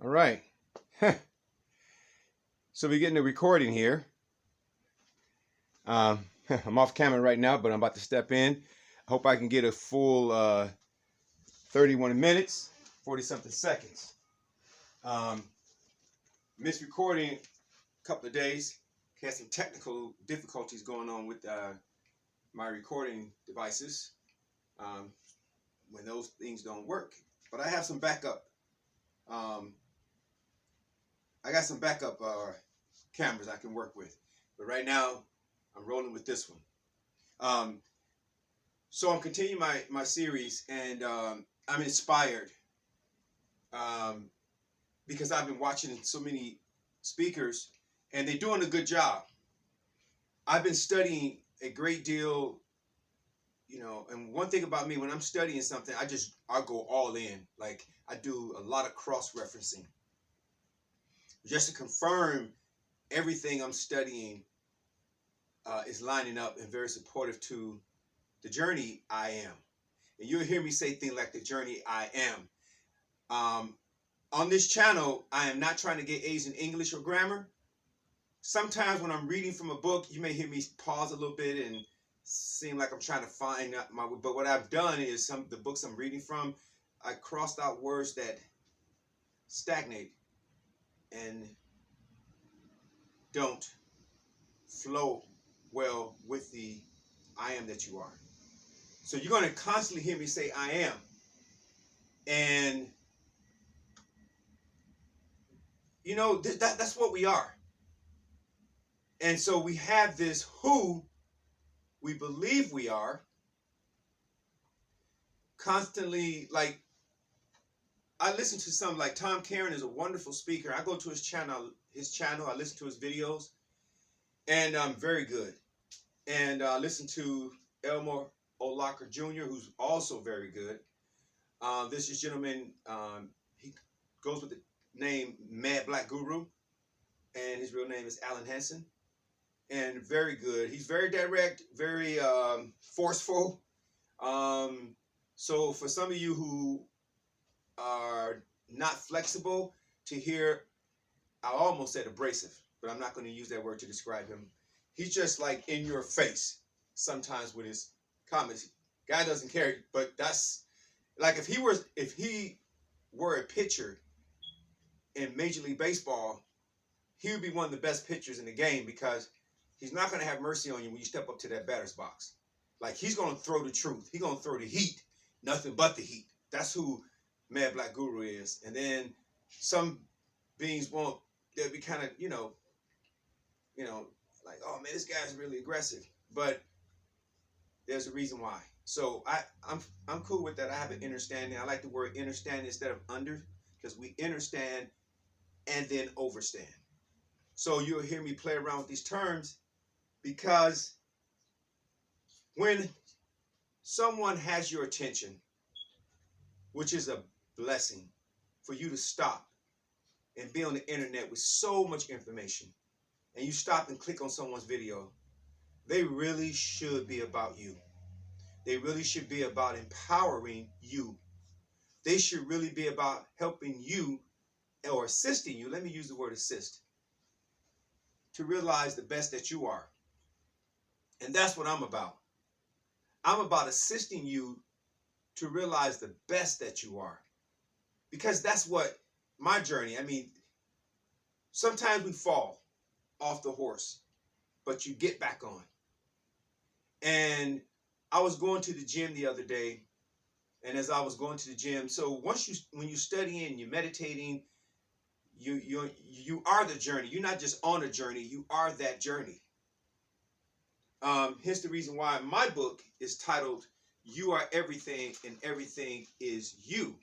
All right. So we're getting the recording here. I'm off camera right now, but I'm about to step in. I hope I can get a full 31 minutes, 40 something seconds. Missed recording a couple of days. Had some technical difficulties going on with my recording devices when those things don't work. But I have some backup. I got some backup cameras I can work with. But right now, I'm rolling with this one. So I'm continuing my series, and I'm inspired because I've been watching so many speakers, and they're doing a good job. I've been studying a great deal, and one thing about me, when I'm studying something, I go all in. Like, I do a lot of cross-referencing just to confirm everything I'm studying is lining up and very supportive to the journey I am. And you'll hear me say things like the journey I am. On this channel, I am not trying to get A's in English or grammar. Sometimes when I'm reading from a book, you may hear me pause a little bit and seem like I'm trying to find out my way. But what I've done is some of the books I'm reading from, I crossed out words that stagnate and don't flow well with the I am that you are. So you're going to constantly hear me say I am. And that's what we are. And so we have this who we believe we are constantly. Like, I listen to some, like Tom Karen is a wonderful speaker. I go to his channel, I listen to his videos, and very good. And I listen to Elmer O'Locker Jr., who's also very good. This gentleman, he goes with the name Mad Black Guru, and his real name is Alan Hansen. And very good. He's very direct, very forceful. So for some of you who are not flexible to hear, I almost said abrasive, but I'm not going to use that word to describe him. He's just like in your face sometimes with his comments. Guy doesn't care, but that's like if he were a pitcher in Major League Baseball, he would be one of the best pitchers in the game, because he's not going to have mercy on you when you step up to that batter's box. Like, he's going to throw the truth. He's going to throw the heat. Nothing but the heat. That's who Mad Black Guru is. And then some beings won't, they'll be kind of, like, oh man, this guy's really aggressive. But there's a reason why. So I'm cool with that. I have an understanding. I like the word understand instead of under, because we understand and then overstand. So you'll hear me play around with these terms, because when someone has your attention, which is a blessing for you to stop and be on the internet with so much information, and you stop and click on someone's video, they really should be about you. They really should be about empowering you. They should really be about helping you or assisting you. Let me use the word assist, to realize the best that you are. And that's what I'm about. I'm about assisting you to realize the best that you are. Because that's what my journey, sometimes we fall off the horse, but you get back on. And I was going to the gym the other day, and as I was going to the gym, so when you're studying, you're meditating, you are the journey. You're not just on a journey, you are that journey. Here's the reason why my book is titled You Are Everything and Everything Is You.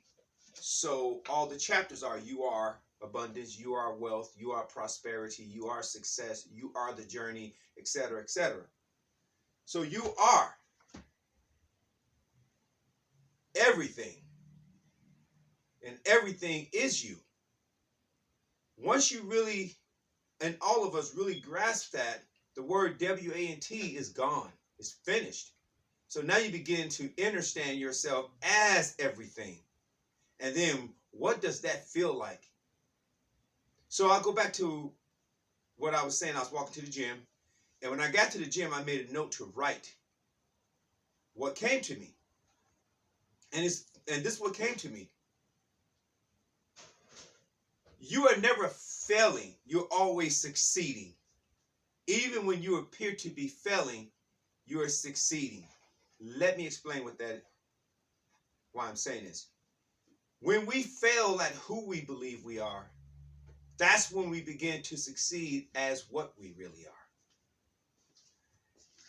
So all the chapters are: you are abundance, you are wealth, you are prosperity, you are success, you are the journey, etc., etc. So you are everything, and everything is you. Once you really, and all of us really grasp that, the word WANT is gone. It's finished. So now you begin to understand yourself as everything. And then what does that feel like? So I'll go back to what I was saying. I was walking to the gym, and when I got to the gym, I made a note to write what came to me. And this is what came to me. You are never failing. You're always succeeding. Even when you appear to be failing, you are succeeding. Let me explain why I'm saying this. When we fail at who we believe we are, that's when we begin to succeed as what we really are.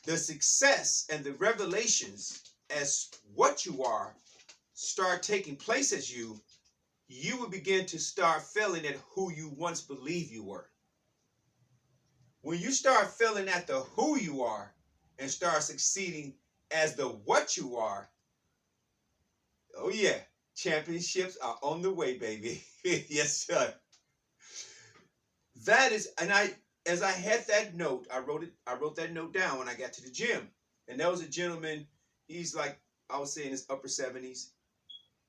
The success and the revelations as what you are start taking place as you will begin to start failing at who you once believed you were. When you start failing at the who you are and start succeeding as the what you are, oh yeah, championships are on the way, baby. Yes, sir. That is, and as I had that note, I wrote that note down when I got to the gym. And there was a gentleman, he's like, I was saying his upper 70s.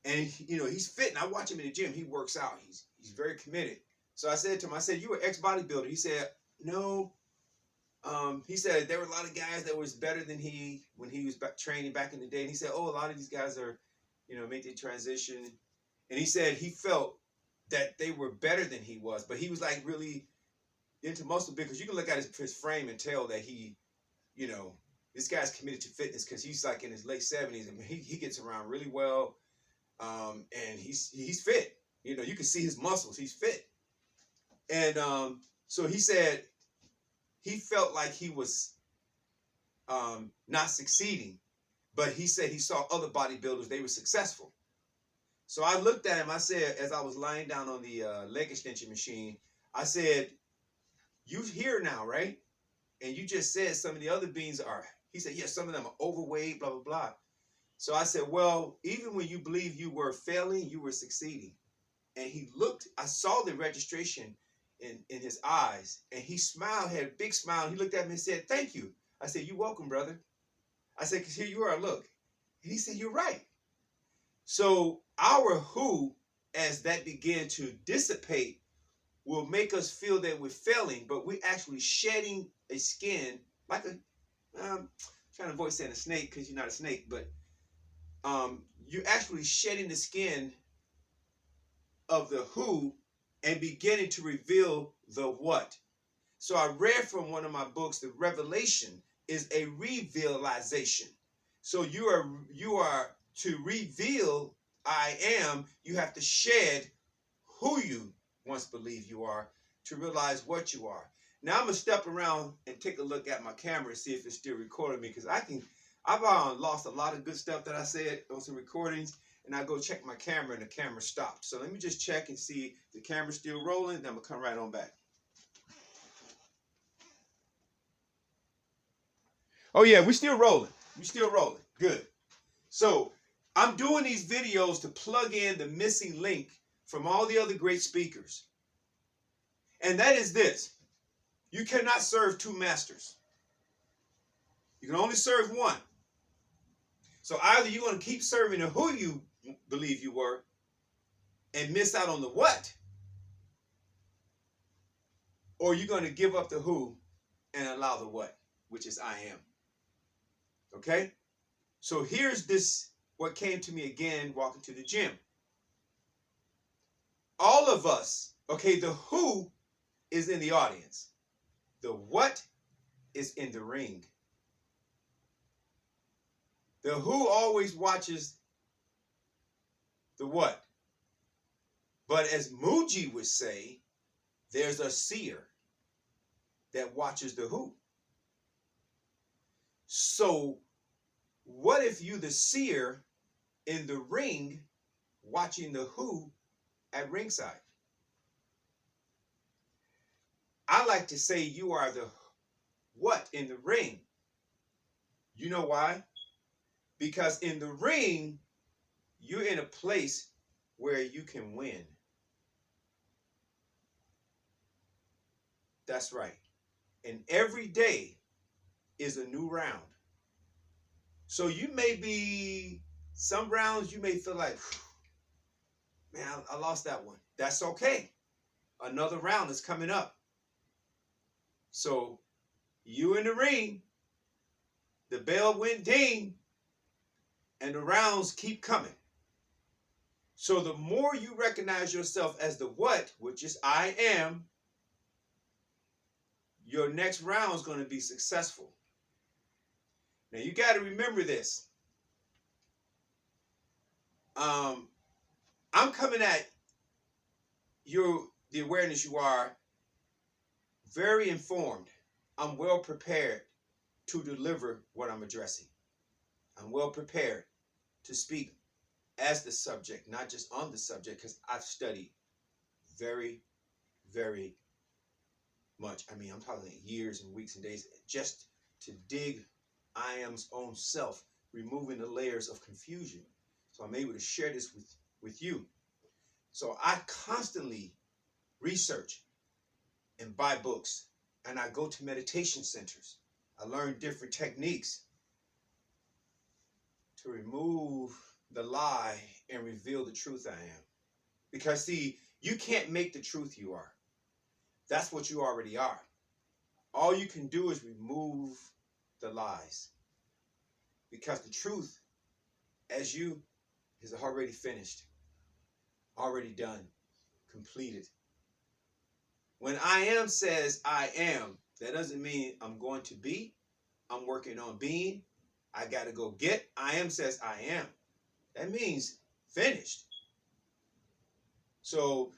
And he's fit, and I watch him in the gym. He works out. He's very committed. So I said to him, I said, "You were ex-bodybuilder." He said, "No." He said there were a lot of guys that was better than he when he was training back in the day. And he said, "Oh, a lot of these guys are, make the transition." And he said he felt that they were better than he was, but he was like really into muscle because you can look at his frame and tell that he, this guy's committed to fitness because he's like in his late 70s and he gets around really well. And he's fit. You can see his muscles. He's fit. And so he said he felt like he was not succeeding, but he said he saw other bodybuilders, they were successful. So I looked at him, I said, as I was lying down on the leg extension machine, I said, "You here now, right? And you just said some of the other beings are," he said, "yes, some of them are overweight, blah, blah, blah." So I said, "Well, even when you believe you were failing, you were succeeding." And he looked, I saw the registration in his eyes, and he smiled, had a big smile. He looked at me and said, "Thank you." I said, "You're welcome, brother." I said, "Because here you are, look." And he said, "You're right." So our who, as that began to dissipate, will make us feel that we're failing, but we're actually shedding a skin, like I'm trying to avoid saying a snake because you're not a snake, but you're actually shedding the skin of the who and beginning to reveal the what. So I read from one of my books, the revelation is a revealization. So you are to reveal I am, you have to shed who you once believed you are to realize what you are. Now I'm gonna step around and take a look at my camera and see if it's still recording me, because I've lost a lot of good stuff that I said on some recordings, and I go check my camera and the camera stopped. So let me just check and see if the camera's still rolling, then I'm gonna come right on back. Oh yeah, we're still rolling. We're still rolling. Good. So I'm doing these videos to plug in the missing link from all the other great speakers. And that is this. You cannot serve two masters. You can only serve one. So either you're going to keep serving the who you believe you were and miss out on the what, or you're going to give up the who and allow the what, which is I am. Okay? So here's what came to me again walking to the gym. All of us, okay, the who is in the audience. The what is in the ring. The who always watches the what. But as Muji would say, there's a seer that watches the who. So what if you the seer in the ring watching the who at ringside? I like to say you are the what in the ring. You know why? Because in the ring, you're in a place where you can win. That's right. And every day is a new round. So you may be, some rounds you may feel like, man, I lost that one. That's okay. another round is coming up. So you in the ring, the bell went ding, and the rounds keep coming. So the more you recognize yourself as the what, which is I am, your next round is going to be successful. Now you got to remember this. I'm coming at the awareness you are very informed. I'm well prepared to deliver what I'm addressing. I'm well prepared to speak as the subject, not just on the subject, because I've studied very, very much. I mean, I'm talking years and weeks and days just to dig I am's own self, removing the layers of confusion. So I'm able to share this with you. So I constantly research and buy books, and I go to meditation centers. I learn different techniques to remove the lie and reveal the truth I am. Because see, you can't make the truth you are. That's what you already are. All you can do is remove the lies. Because the truth, as you, is already finished, already done, completed. When I am says I am, that doesn't mean I'm going to be. I'm working on being. I got to go get. I am says I am. That means finished. So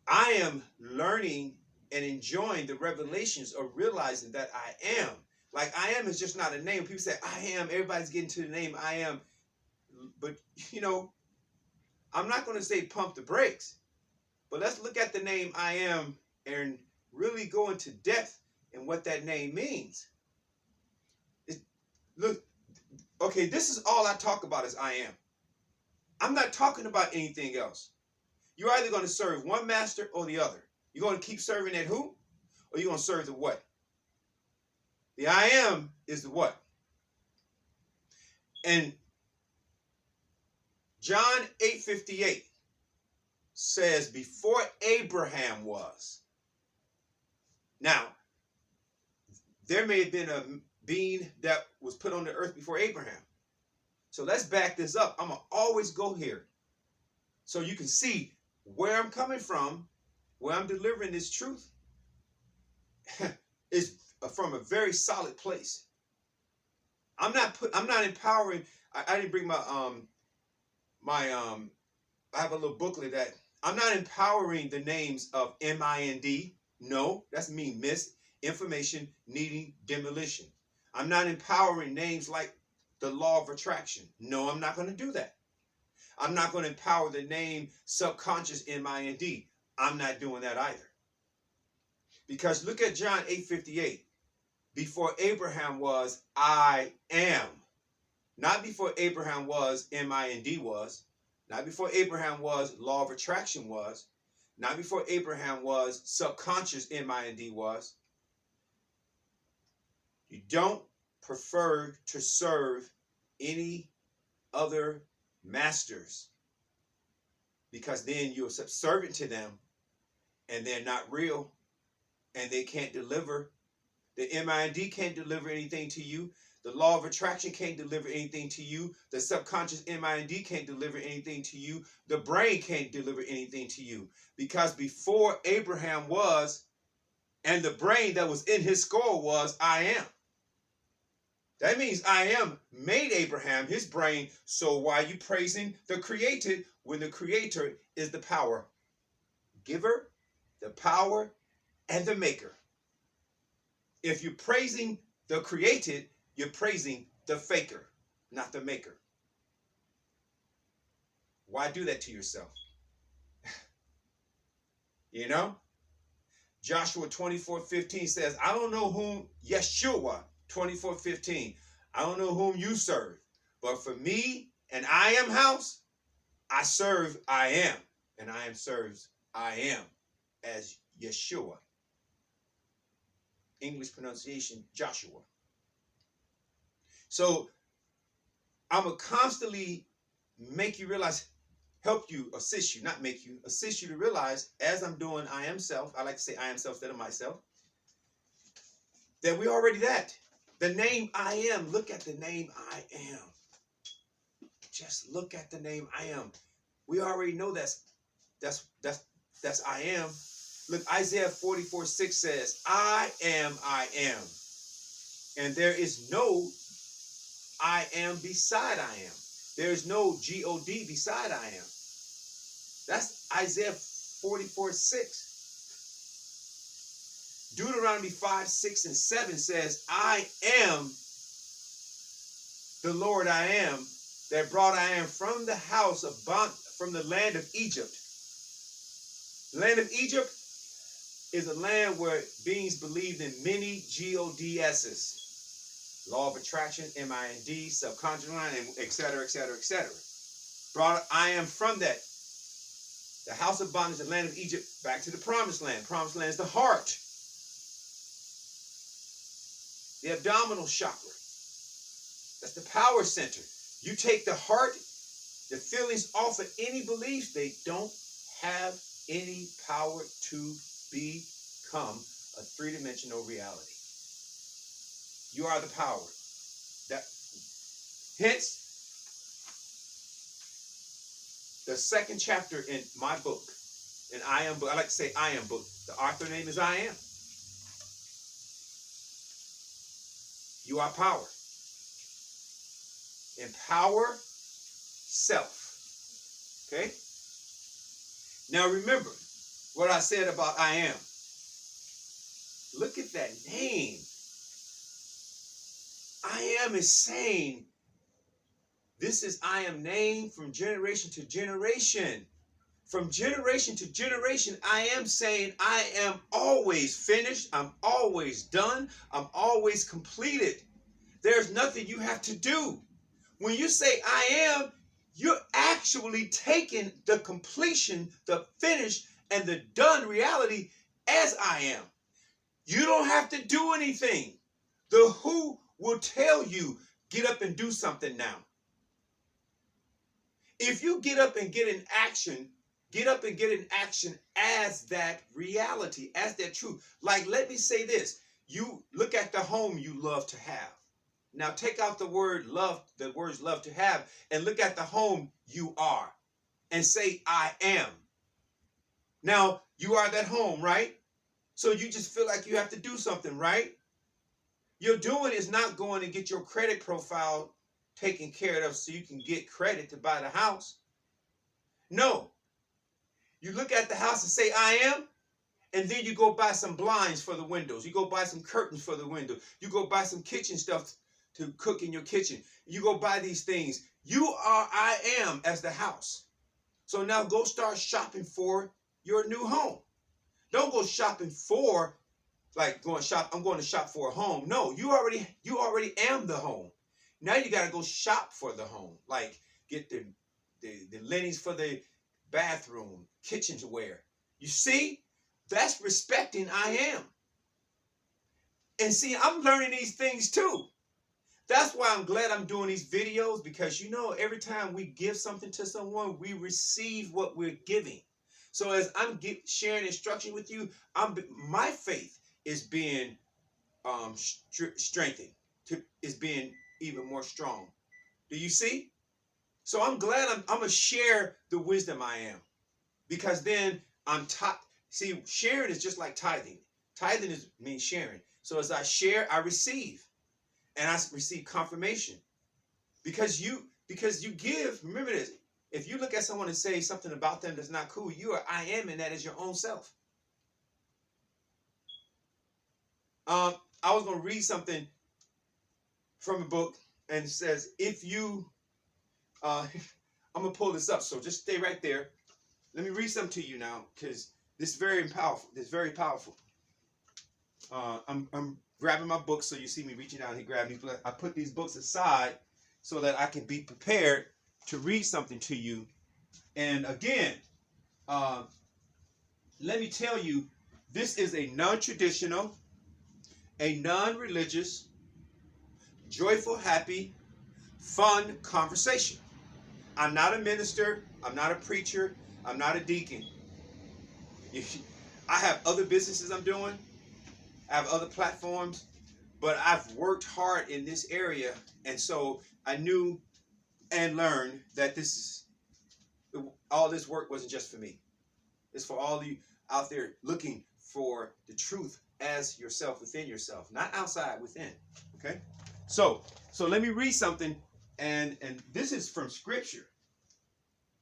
I am learning and enjoying the revelations of realizing that I am. Like I am is just not a name. People say I am. Everybody's getting to the name I am. But, you know, I'm not going to say pump the brakes. But let's look at the name I am and really go into depth in what that name means. Look, okay, this is all I talk about is I am. I'm not talking about anything else. You're either going to serve one master or the other. You're going to keep serving that who? Or you're going to serve the what? The I am is the what? And John 8:58 says, before Abraham was. Now, there may have been a being that was put on the earth before Abraham. So let's back this up. I'm going to always go here so you can see where I'm coming from, where I'm delivering this truth is from a very solid place. I'm not empowering. I didn't bring I have a little booklet that I'm not empowering the names of MIND. No, that's mean misinformation needing demolition. I'm not empowering names like the law of attraction. No, I'm not going to do that. I'm not going to empower the name subconscious MIND. I'm not doing that either. Because look at John 8:58. Before Abraham was, I am. Not before Abraham was, MIND was. Not before Abraham was, law of attraction was. Not before Abraham was, subconscious MIND was. You don't prefer to serve any other masters, because then you're subservient to them and they're not real and they can't deliver. The MIND can't deliver anything to you. The law of attraction can't deliver anything to you. The subconscious MIND can't deliver anything to you. The brain can't deliver anything to you. Because before Abraham was, and the brain that was in his skull was, I am. That means I am made Abraham, his brain. So why are you praising the created when the creator is the power giver, the power, and the maker? If you're praising the created, you're praising the faker, not the maker. Why do that to yourself? You know? Joshua 24:15 says, I don't know whom, Yeshua 24:15, I don't know whom you serve, but for me and I am house, I serve I am, and I am serves I am as Yeshua. English pronunciation, Joshua. So I'm going to constantly make you realize, help you, assist you, not make you, assist you to realize, as I'm doing I am self, I like to say I am self instead of myself, that we're already that. The name I am, look at the name I am. Just look at the name I am. We already know that's I am. Look, Isaiah 44:6 says, I am, and there is no I am beside I am. There is no God beside I am. That's Isaiah 44:6. Deuteronomy 5:6 and 7 says, I am the Lord I am, that brought I am from the house of from the land of Egypt. The land of Egypt is a land where beings believed in many GODS's. Law of attraction, MIND, subconscious mind, etc., etc., etc. I am from that. The house of bondage, the land of Egypt, back to the promised land. Promised land is the heart. The abdominal chakra. That's the power center. You take the heart, the feelings off of any beliefs, they don't have any power to become a three-dimensional reality. You are the power. Hence, the second chapter in my book, and I am book, I like to say I am book. The author name is I am. You are power. Empower self. Okay? Now remember what I said about I am. Look at that name. I am is saying, this is I am name from generation to generation. From generation to generation, I am saying I am always finished. I'm always done. I'm always completed. There's nothing you have to do. When you say I am, you're actually taking the completion, the finish, and the done reality as I am. You don't have to do anything. The who will tell you, get up and do something now. If you get up and get in action, as that reality, as that truth. Like, let me say this. You look at the home you love to have. Now take out the word love, the words love to have, and look at the home you are and say, I am. Now, you are that home, right? So you just feel like you have to do something, right? Your doing is not going to get your credit profile taken care of so you can get credit to buy the house. No. You look at the house and say, I am, and then you go buy some blinds for the windows. You go buy some curtains for the window. You go buy some kitchen stuff to cook in your kitchen. You go buy these things. You are I am as the house. So now go start shopping for your new home. Don't go shopping for, like going shop, I'm going to shop for a home. No, you already am the home. Now you got to go shop for the home. Like get the linens for the bathroom, kitchenware. You see? That's respecting I am. And see, I'm learning these things too. That's why I'm glad I'm doing these videos, because you know, every time we give something to someone, we receive what we're giving. So as I'm sharing instruction with you, my faith is being strengthened, is being even more strong. Do you see? So I'm glad I'm going to share the wisdom I am, because then I'm taught. See, sharing is just like tithing. Tithing means sharing. So as I share, I receive. And I receive confirmation. Because you give, remember this, if you look at someone and say something about them that's not cool, you are I am, and that is your own self. I was going to read something from a book, and it says, if you, I'm going to pull this up, so just stay right there. Let me read something to you now, because this is very powerful. This is very powerful. I'm grabbing my books, so you see me reaching out. He grabbed me. I put these books aside so that I can be prepared to read something to you. And again, let me tell you, this is a non-traditional, a non-religious, joyful, happy, fun conversation. I'm not a minister. I'm not a preacher. I'm not a deacon. I have other businesses I'm doing. I have other platforms, but I've worked hard in this area, and so I knew and learned that all this work wasn't just for me. It's for all of you out there looking for the truth as yourself, within yourself, not outside, within. Okay, so let me read something, and this is from Scripture.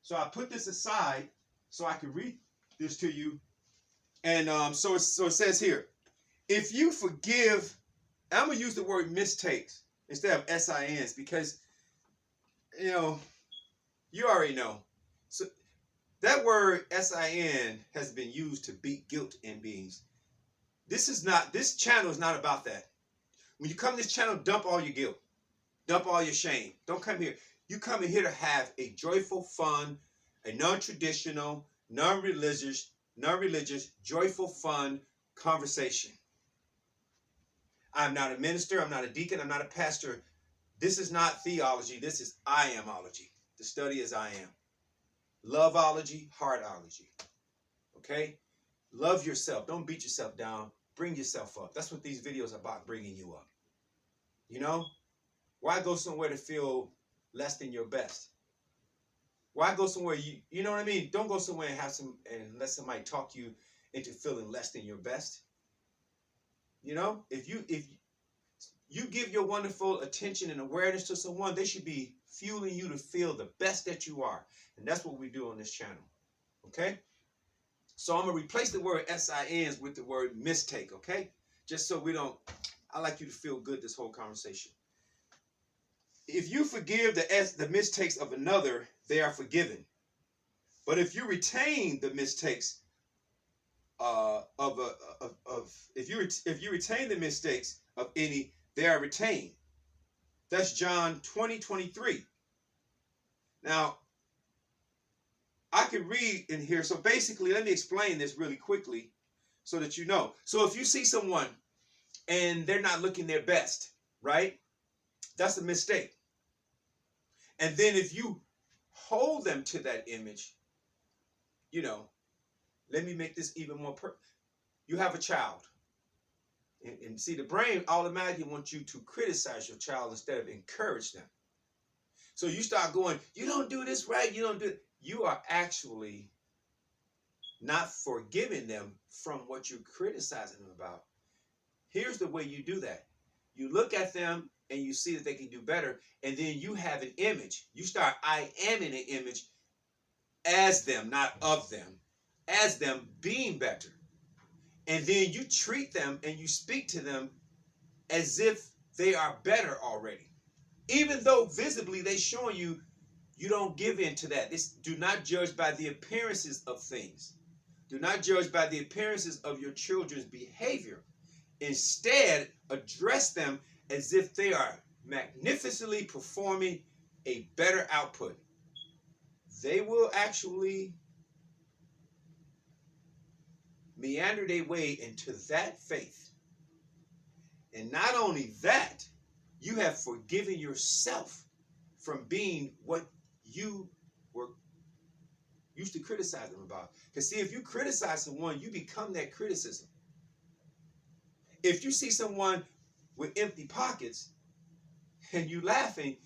So I put this aside so I can read this to you, and so it says here, if you forgive, I'm gonna use the word mistakes instead of SINs because you already know. So that word SIN has been used to beat guilt in beings. This channel is not about that. When you come to this channel, dump all your guilt. Dump all your shame. Don't come here. You come in here to have a joyful, fun, a non-traditional, non-religious, joyful, fun conversation. I'm not a minister. I'm not a deacon. I'm not a pastor. This is not theology. This is I amology. The study is I am. Loveology, heartology. Okay? Love yourself. Don't beat yourself down. Bring yourself up. That's what these videos are about, bringing you up. You know? Why go somewhere to feel less than your best? Why go somewhere you know what I mean? Don't go somewhere and let somebody talk you into feeling less than your best. You know? If you give your wonderful attention and awareness to someone, they should be fueling you to feel the best that you are. And that's what we do on this channel. Okay? So I'm going to replace the word SINs with the word mistake, okay? Just so I like you to feel good this whole conversation. If you forgive the mistakes of another, they are forgiven. But if you retain the mistakes if you retain the mistakes of any, they are retained. That's John 20:23. Now, I could read in here. So basically, let me explain this really quickly so that you know. So if you see someone and they're not looking their best, right? That's a mistake. And then if you hold them to that image, let me make this even more you have a child. And see, the brain automatically wants you to criticize your child instead of encourage them. So you start going, you don't do this right, you don't do it. You are actually not forgiving them from what you're criticizing them about. Here's the way you do that. You look at them and you see that they can do better, and then you have an image. You start I am in an image as them, not of them, as them being better. And then you treat them and you speak to them as if they are better already. Even though visibly they're showing you don't give in to that. Do not judge by the appearances of things. Do not judge by the appearances of your children's behavior. Instead, address them as if they are magnificently performing a better output. They will actually meander their way into that faith. And not only that, you have forgiven yourself from being what you were used to criticize them about. Because see, if you criticize someone, you become that criticism. If you see someone with empty pockets and you laughing,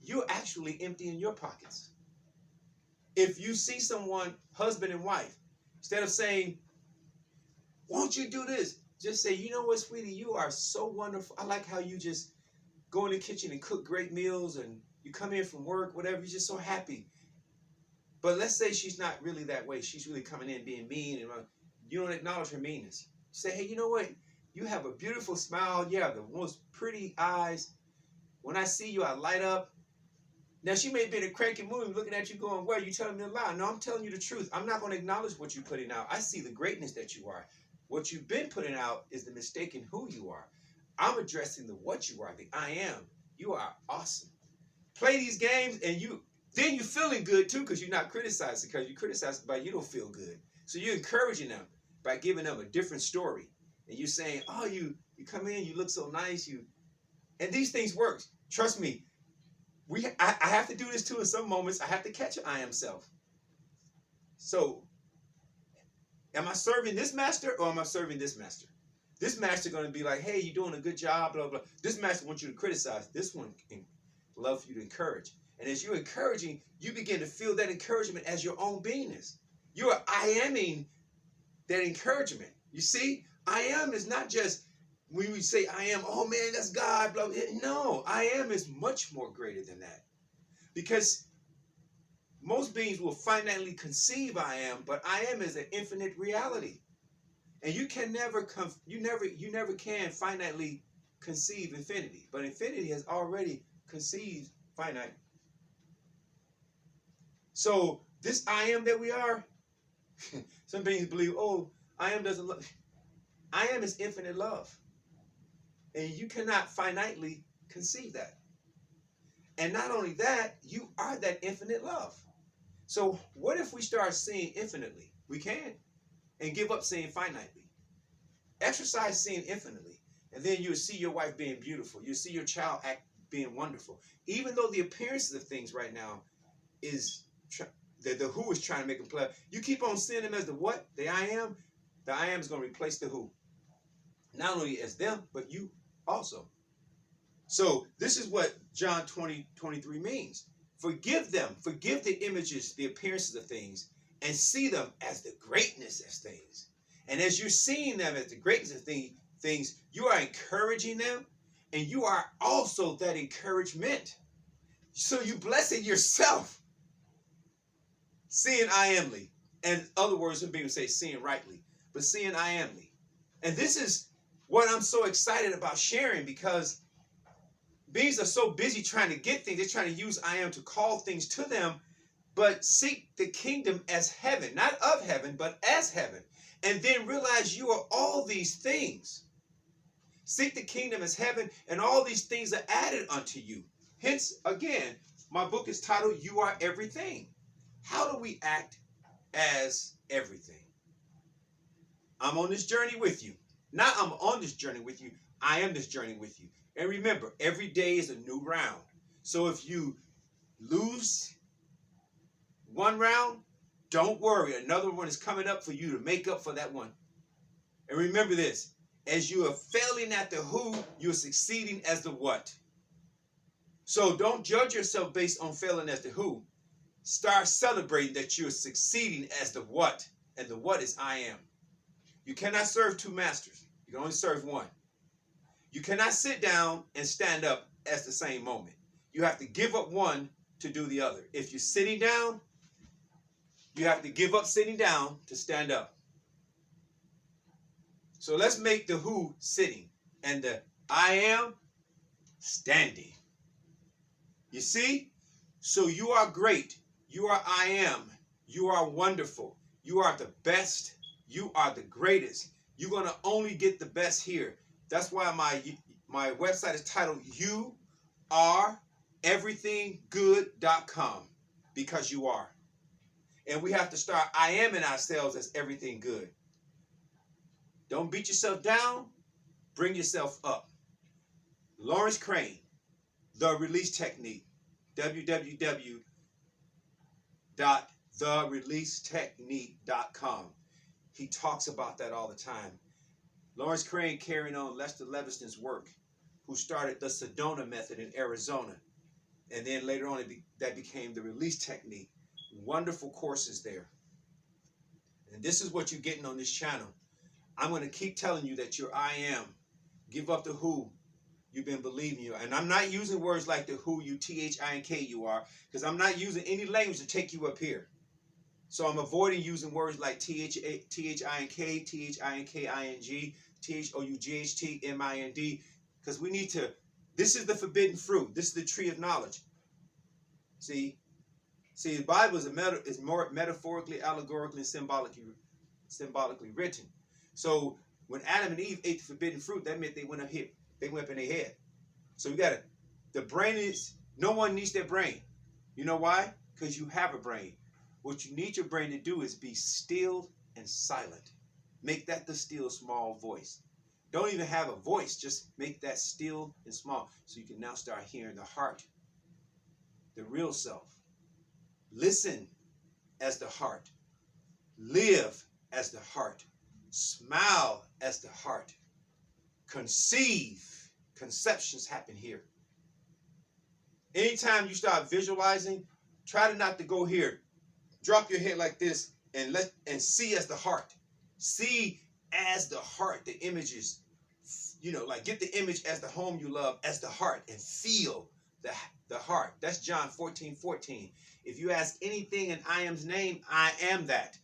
you're actually emptying your pockets. If you see someone, husband and wife, instead of saying, won't you do this? Just say, you know what, sweetie, you are so wonderful. I like how you just go in the kitchen and cook great meals, and you come in from work, whatever, you're just so happy. But let's say she's not really that way. She's really coming in being mean, and you don't acknowledge her meanness. Say, hey, you know what? You have a beautiful smile. You have the most pretty eyes. When I see you, I light up. Now, she may be in a cranky mood looking at you going, well, you telling me a lie. No, I'm telling you the truth. I'm not going to acknowledge what you're putting out. I see the greatness that you are. What you've been putting out is the mistake in who you are. I'm addressing the what you are, the I am. You are awesome. Play these games, and then you're feeling good too, because you're not criticizing. Because you criticize by you don't feel good. So you're encouraging them by giving them a different story. And you're saying, oh, you come in, you look so nice. And these things work. Trust me. I have to do this too in some moments. I have to catch an I am self. So, am I serving this master or am I serving this master? This master going to be like, hey, you're doing a good job, blah, blah. This master wants you to criticize. This one loves you to encourage. And as you're encouraging, you begin to feel that encouragement as your own beingness. You are I aming that encouragement. You see, I am is not just when we say I am, oh man, that's God, blah, blah. No, I am is much more greater than that. Because most beings will finitely conceive I am, but I am is an infinite reality. And you can never you never can finitely conceive infinity. But infinity has already conceived finite. So this I am that we are, some beings believe, oh, I am doesn't love. I am is infinite love. And you cannot finitely conceive that. And not only that, you are that infinite love. So what if we start seeing infinitely? We can. And give up seeing finitely. Exercise seeing infinitely. And then you'll see your wife being beautiful. You'll see your child being wonderful. Even though the appearances of things right now is the who is trying to make them play. You keep on seeing them as the what? The I am. The I am is going to replace the who. Not only as them, but you also. So this is what John 20:23 means. Forgive them. Forgive the images, the appearances of things, and see them as the greatness of things. And as you're seeing them as the greatness of things, you are encouraging them, and you are also that encouragement. So you blessing yourself. Seeing I amly. And other words, some people say seeing rightly, but seeing I amly. And this is what I'm so excited about sharing, because beings are so busy trying to get things. They're trying to use I am to call things to them, but seek the kingdom as heaven, not of heaven, but as heaven. And then realize you are all these things. Seek the kingdom as heaven, and all these things are added unto you. Hence, again, my book is titled, You Are Everything. How do we act as everything? I'm on this journey with you. Not I'm on this journey with you. I am this journey with you. And remember, every day is a new round. So if you lose one round, don't worry. Another one is coming up for you to make up for that one. And remember this. As you are failing at the who, you're succeeding as the what. So don't judge yourself based on failing as the who. Start celebrating that you're succeeding as the what. And the what is I am. You cannot serve two masters. You can only serve one. You cannot sit down and stand up at the same moment. You have to give up one to do the other. If you're sitting down, you have to give up sitting down to stand up. So let's make the who sitting and the I am standing. You see? So you are great. You are I am. You are wonderful. You are the best. You are the greatest. You're going to only get the best here. That's why my website is titled youareverythinggood.com, because you are. And we have to start I am in ourselves as everything good. Don't beat yourself down. Bring yourself up. Lawrence Crane, The Release Technique, www.thereleasetechnique.com. He talks about that all the time. Lawrence Crane carrying on Lester Leviston's work, who started the Sedona method in Arizona. And then later on, that became the Release Technique. Wonderful courses there. And this is what you're getting on this channel. I'm going to keep telling you that you're I am. Give up the who you've been believing you. And I'm not using words like the who you, T-H-I-N-K you are, because I'm not using any language to take you up here. So I'm avoiding using words like T-H-I-N-K, T-H-I-N-K-I-N-G, T-H-O-U-G-H-T-M-I-N-D, because we need to, this is the forbidden fruit. This is the tree of knowledge. See, the Bible is more metaphorically, allegorically, and symbolically written. So when Adam and Eve ate the forbidden fruit, that meant they went up here. They went up in their head. So we got to, the brain is, no one needs their brain. You know why? Because you have a brain. What you need your brain to do is be still and silent. Make that the still small voice. Don't even have a voice. Just make that still and small so you can now start hearing the heart the real self. Listen as the heart. Live as the heart. Smile as the heart. Conceive. Conceptions happen here. Anytime you start visualizing, try to not to go here. Drop your head like this and see as the heart. See as the heart, the images. Like get the image as the home you love, as the heart, and feel the heart. That's John 14:14. If you ask anything in I am's name, I am that.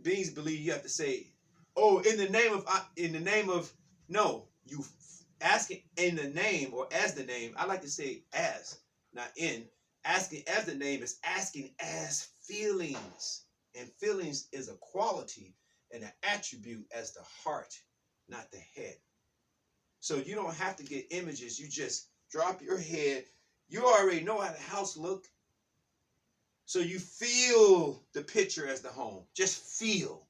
Beings believe you have to say, oh, in the name of, no, you ask it in the name or as the name. I like to say as, not in. Asking as the name is asking as feelings. And feelings is a quality and an attribute as the heart, not the head. So you don't have to get images. You just drop your head. You already know how the house look. So you feel the picture as the home. Just feel.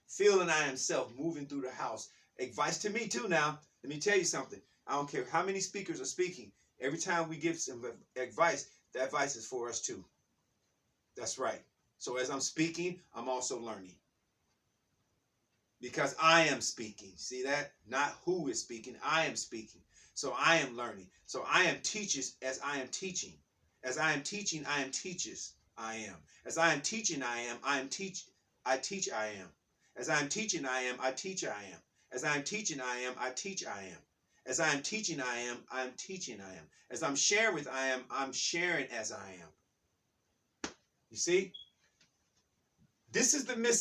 Feel an I am self moving through the house. Advice to me too now. Let me tell you something. I don't care how many speakers are speaking. Every time we give some advice, the advice is for us too. That's right. So as I'm speaking, I'm also learning. Because I am speaking. See that? Not who is speaking. I am speaking. So I am learning. So I am teachers as I am teaching. As I am teaching, I am teachers. I am. As I am teaching, I am. I teach, I am. As I am teaching, I am. I teach, I am. As I am teaching, I am. I teach, I am. As I am teaching, I am. I am teaching, I am. As I'm sharing with I am. I'm sharing as I am. You see? This is the missing.